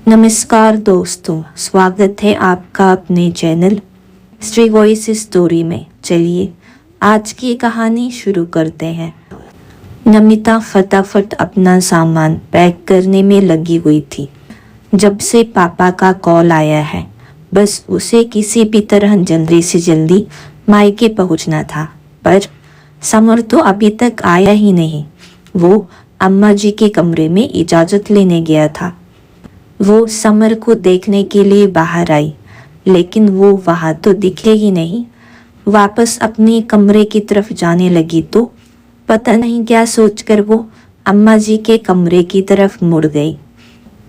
नमस्कार दोस्तों, स्वागत है आपका अपने चैनल श्री वॉइस स्टोरी में। चलिए आज की कहानी शुरू करते हैं। नमिता फटाफट अपना सामान पैक करने में लगी हुई थी। जब से पापा का कॉल आया है, बस उसे किसी भी तरह जल्दी से जल्दी मायके पहुंचना था। पर समर तो अभी तक आया ही नहीं। वो अम्मा जी के कमरे में इजाज़त लेने गया था। वो समर को देखने के लिए बाहर आई, लेकिन वो वहाँ तो दिखे ही नहीं। वापस अपने कमरे की तरफ जाने लगी तो पता नहीं क्या सोचकर वो अम्मा जी के कमरे की तरफ मुड़ गई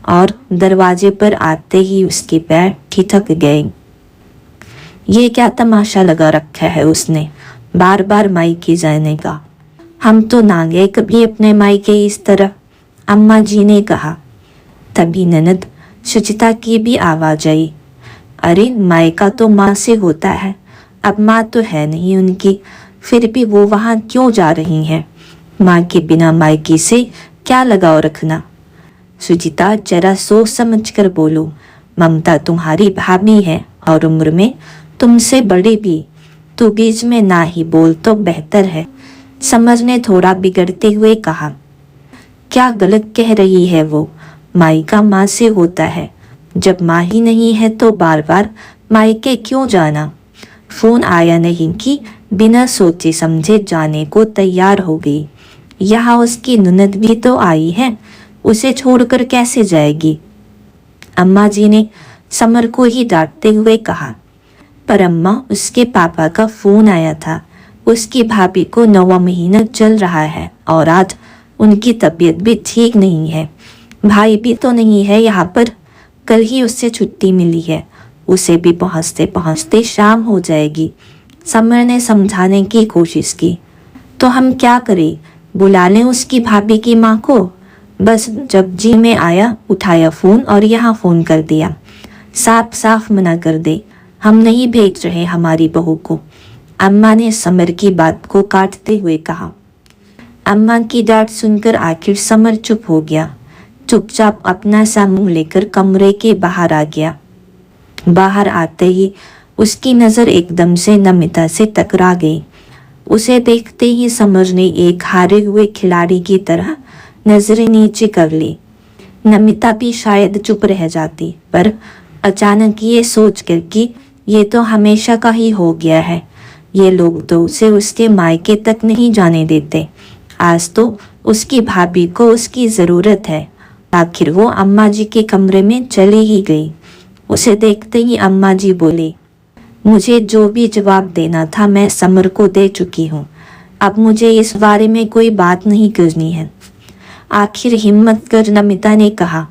और दरवाजे पर आते ही उसके पैर ठिठक गए। ये क्या तमाशा लगा रखा है उसने बार बार मायके जाने का। हम तो ना गए कभी अपने मायके इस तरह, अम्मा जी ने कहा। तभी ननद सुचिता की भी आवाज आई। अरे मायका तो माँ से होता है, अब माँ तो है नहीं उनकी, फिर भी वो वहाँ क्यों जा रही हैं? माँ के बिना मायके से क्या लगाव रखना? सुचिता जरा सोच समझ कर बोलो। ममता तुम्हारी भाभी है और उम्र में तुमसे बड़ी भी, तो बीच में ना ही बोल तो बेहतर है, समर ने थोड़ा बिगड़ते हुए कहा। क्या गलत कह रही है वो? मायका माँ से होता है, जब माँ ही नहीं है तो बार बार मायके क्यों जाना? फोन आया नहीं कि बिना सोचे समझे जाने को तैयार हो गई। यहाँ उसकी ननद भी तो आई है, उसे छोड़कर कैसे जाएगी? अम्मा जी ने समर को ही डांटते हुए कहा। पर अम्मा, उसके पापा का फोन आया था। उसकी भाभी को 9वां महीना चल रहा है और आज उनकी तबीयत भी ठीक नहीं है। भाई भी तो नहीं है यहाँ पर, कल ही उससे छुट्टी मिली है, उसे भी पहुँचते पहुँचते शाम हो जाएगी। समर ने समझाने की कोशिश की। तो हम क्या करें, बुला लें उसकी भाभी की माँ को? बस जब जी में आया उठाया फ़ोन और यहाँ फ़ोन कर दिया। साफ साफ मना कर दे, हम नहीं भेज रहे हमारी बहू को, अम्मा ने समर की बात को काटते हुए कहा। अम्मा की डांट सुनकर आखिर समर चुप हो गया। चुपचाप अपना सा मुंह लेकर कमरे के बाहर आ गया। बाहर आते ही उसकी नज़र एकदम से नमिता से टकरा गई। उसे देखते ही समर ने एक हारे हुए खिलाड़ी की तरह नजरें नीचे कर ली। नमिता भी शायद चुप रह जाती, पर अचानक ये सोच कर कि ये तो हमेशा का ही हो गया है, ये लोग तो उसे उसके मायके तक नहीं जाने देते, आज तो उसकी भाभी को उसकी ज़रूरत है। आखिर वो अम्मा जी के कमरे में चली ही गई। उसे देखते ही अम्मा जी बोले, मुझे जो भी जवाब देना था मैं समर को दे चुकी हूँ, अब मुझे इस बारे में कोई बात नहीं करनी है। आखिर हिम्मत कर नमिता ने कहा।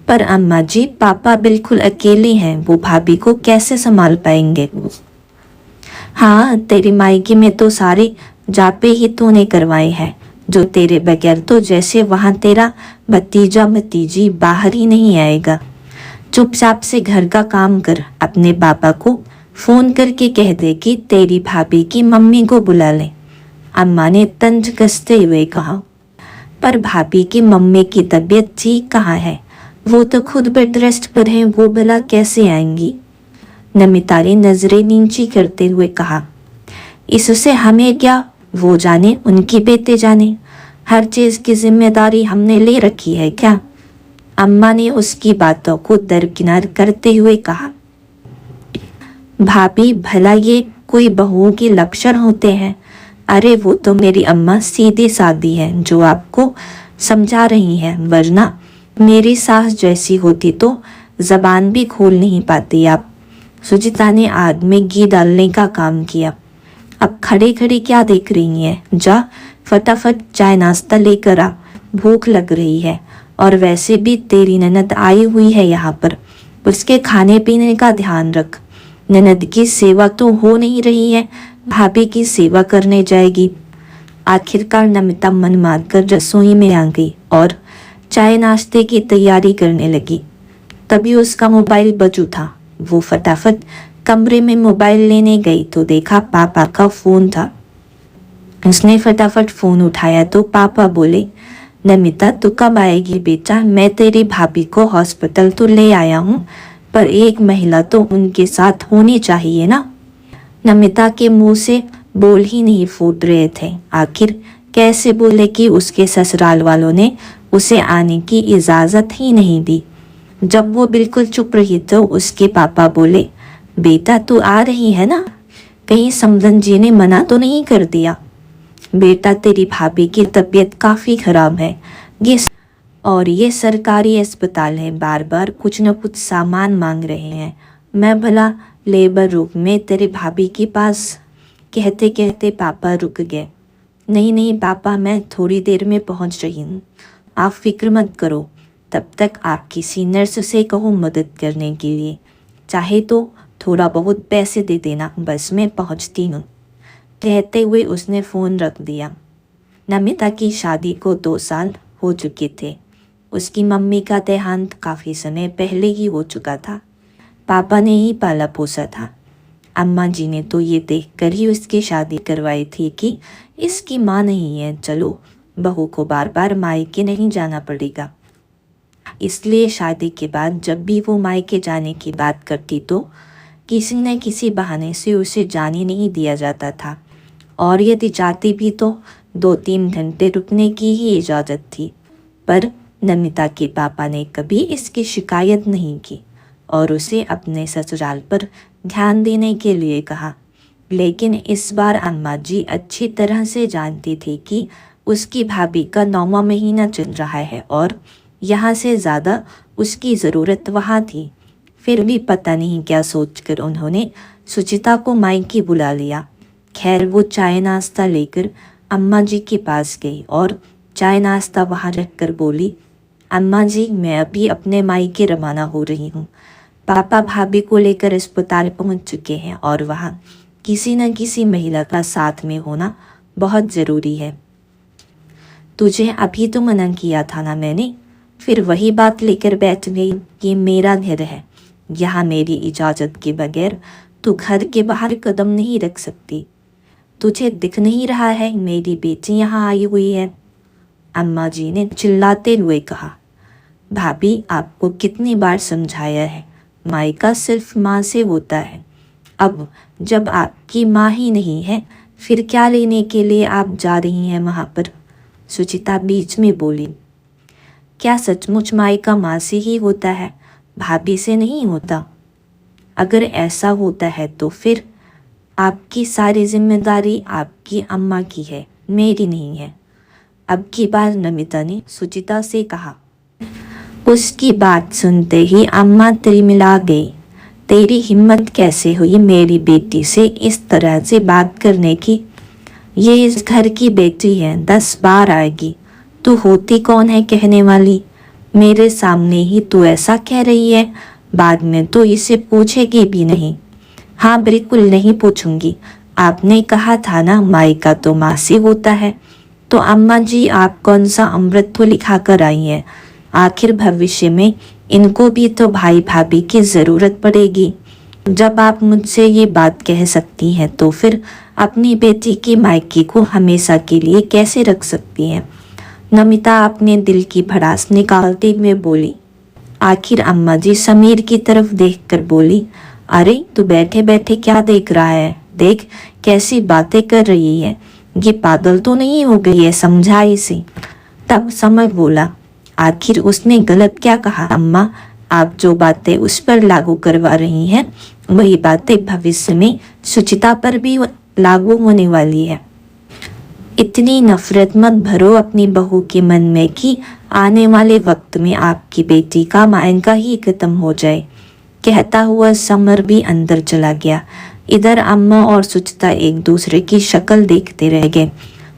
पर अम्मा जी, पापा बिल्कुल अकेले हैं, वो भाभी को कैसे संभाल पाएंगे? हाँ, तेरी मायके में तो सारे जापे ही तूने करवाए हैं, जो तेरे बगैर तो जैसे वहाँ तेरा भतीजा भतीजी बाहर ही नहीं आएगा। चुपचाप से घर का काम कर, अपने पापा को फोन करके कह दे कि तेरी भाभी की मम्मी को बुला ले, अम्मा ने तंज कसते हुए कहा। पर भाभी की मम्मी की तबीयत ठीक कहाँ है, वो तो खुद बेड रेस्ट पर है, वो भला कैसे आएंगी? नमिता ने नजरें नीची करते हुए कहा। इससे हमें क्या, वो जाने, उनकी बेटे जाने, हर चीज की जिम्मेदारी हमने ले रखी है क्या? अम्मा ने उसकी बातों को दरकिनार करते हुए कहा। भाभी, भला ये कोई बहुओं के लक्षण होते हैं? अरे वो तो मेरी अम्मा सीधी सादी है जो आपको समझा रही हैं, वरना मेरी सास जैसी होती तो जबान भी खोल नहीं पाती आप। सुचिता ने आग में घी डालने का काम किया। अब खड़ी खड़ी क्या देख रही है, जा फटाफट चाय नाश्ता लेकर आ, भूख लग रही है, और वैसे भी तेरी ननद आई हुई है यहाँ पर, उसके खाने पीने का ध्यान रख। ननद की सेवा तो हो नहीं रही है, भाभी की सेवा करने जाएगी। आखिरकार नमिता मन मारकर रसोई में आ गई और चाय नाश्ते की तैयारी करने लगी। तभी उसका मोबाइल बज उठा। वो फटाफट कमरे में मोबाइल लेने गई तो देखा पापा का फोन था। उसने फटाफट फोन उठाया तो पापा बोले, नमिता तू कब आएगी बेटा? मैं तेरी भाभी को हॉस्पिटल तो ले आया हूँ, पर एक महिला तो उनके साथ होनी चाहिए ना। नमिता के मुंह से बोल ही नहीं फूट रहे थे। आखिर कैसे बोले कि उसके ससुराल वालों ने उसे आने की इजाज़त ही नहीं दी। जब वो बिल्कुल चुप रही तो उसके पापा बोले, बेटा तू आ रही है ना? कहीं समधन जी ने मना तो नहीं कर दिया? बेटा तेरी भाभी की तबीयत काफ़ी ख़राब है, ये सरकारी अस्पताल है, बार बार कुछ न कुछ सामान मांग रहे हैं। मैं भला लेबर रूम में तेरे भाभी के पास। कहते कहते पापा रुक गए। नहीं पापा, मैं थोड़ी देर में पहुंच रही हूँ, आप फिक्र मत करो। तब तक आप किसी नर्स से कहो मदद करने के लिए, चाहे तो थोड़ा बहुत पैसे दे देना, बस मैं पहुंचती हूँ। कहते हुए उसने फ़ोन रख दिया। नमिता की शादी को 2 साल हो चुके थे। उसकी मम्मी का देहांत काफ़ी समय पहले ही हो चुका था। पापा ने ही पाला पोसा था। अम्मा जी ने तो ये देखकर ही उसकी शादी करवाई थी कि इसकी माँ नहीं है, चलो बहू को बार बार मायके नहीं जाना पड़ेगा। इसलिए शादी के बाद जब भी वो मायके जाने की बात करती तो किसी न किसी बहाने से उसे जाने नहीं दिया जाता था, और यदि जाती भी तो 2-3 घंटे रुकने की ही इजाज़त थी। पर नमिता के पापा ने कभी इसकी शिकायत नहीं की और उसे अपने ससुराल पर ध्यान देने के लिए कहा। लेकिन इस बार अम्मा जी अच्छी तरह से जानती थी कि उसकी भाभी का 9वां महीना चल रहा है और यहाँ से ज़्यादा उसकी ज़रूरत वहाँ थी। फिर भी पता नहीं क्या सोचकर उन्होंने सुचिता को मायके बुला लिया। खैर वो चाय नाश्ता लेकर अम्मा जी के पास गई और चाय नाश्ता वहाँ रखकर बोली, अम्मा जी मैं अभी अपने मायके रवाना हो रही हूँ। पापा भाभी को लेकर अस्पताल पहुँच चुके हैं और वहाँ किसी न किसी महिला का साथ में होना बहुत ज़रूरी है। तुझे अभी तो मना किया था ना मैंने, फिर वही बात लेकर बैठ गई। ये मेरा घर है, यहाँ मेरी इजाज़त के बगैर तू घर के बाहर कदम नहीं रख सकती। तुझे दिख नहीं रहा है मेरी बेटी यहाँ आई हुई है? अम्मा जी ने चिल्लाते हुए कहा। भाभी आपको कितनी बार समझाया है, मायका सिर्फ माँ से होता है। अब जब आपकी माँ ही नहीं है फिर क्या लेने के लिए आप जा रही हैं वहाँ पर? सुचिता बीच में बोली। क्या सचमुच मायका माँ से ही होता है, भाभी से नहीं होता? अगर ऐसा होता है तो फिर आपकी सारी जिम्मेदारी आपकी अम्मा की है, मेरी नहीं है। अब की बार नमिता ने सुचिता से कहा। उसकी बात सुनते ही अम्मा तिलमिला गई। तेरी हिम्मत कैसे हुई मेरी बेटी से इस तरह से बात करने की? ये इस घर की बेटी है, 10 बार आएगी। तू होती कौन है कहने वाली? मेरे सामने ही तू ऐसा कह रही है, बाद में तो इसे पूछेगी भी नहीं। हाँ बिल्कुल नहीं पूछूंगी, आपने कहा था ना मायका तो माँ से होता है। तो अम्मा जी आप कौन सा अमृत लिखा कर आई हैं? आखिर भविष्य में इनको भी तो भाई भाभी की ज़रूरत पड़ेगी। जब आप मुझसे ये बात कह सकती हैं तो फिर अपनी बेटी के मायके को हमेशा के लिए कैसे रख सकती हैं? नमिता अपने दिल की भड़ास निकालते हुए बोली। आखिर अम्मा जी समीर की तरफ देखकर बोली, अरे तू बैठे बैठे क्या देख रहा है? देख कैसी बातें कर रही है, ये पागल तो नहीं हो गई है, समझा इसे। तब समर बोला, आखिर उसने गलत क्या कहा? अम्मा आप जो बातें उस पर लागू करवा रही हैं वही बातें भविष्य में सुचिता पर भी लागू होने वाली है। इतनी नफरत मत भरो अपनी बहू के मन में कि आने वाले वक्त में आपकी बेटी का मायका ही खत्म हो जाए। कहता हुआ समर भी अंदर चला गया। इधर अम्मा और सुचिता एक दूसरे की शक्ल देखते रह गए।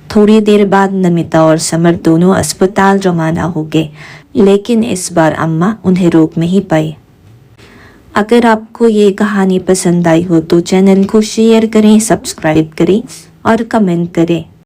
थोड़ी देर बाद नमिता और समर दोनों अस्पताल रवाना हो गए, लेकिन इस बार अम्मा उन्हें रोक नहीं पाई। अगर आपको ये कहानी पसंद आई हो तो चैनल को शेयर करें, सब्सक्राइब करें और कमेंट करें।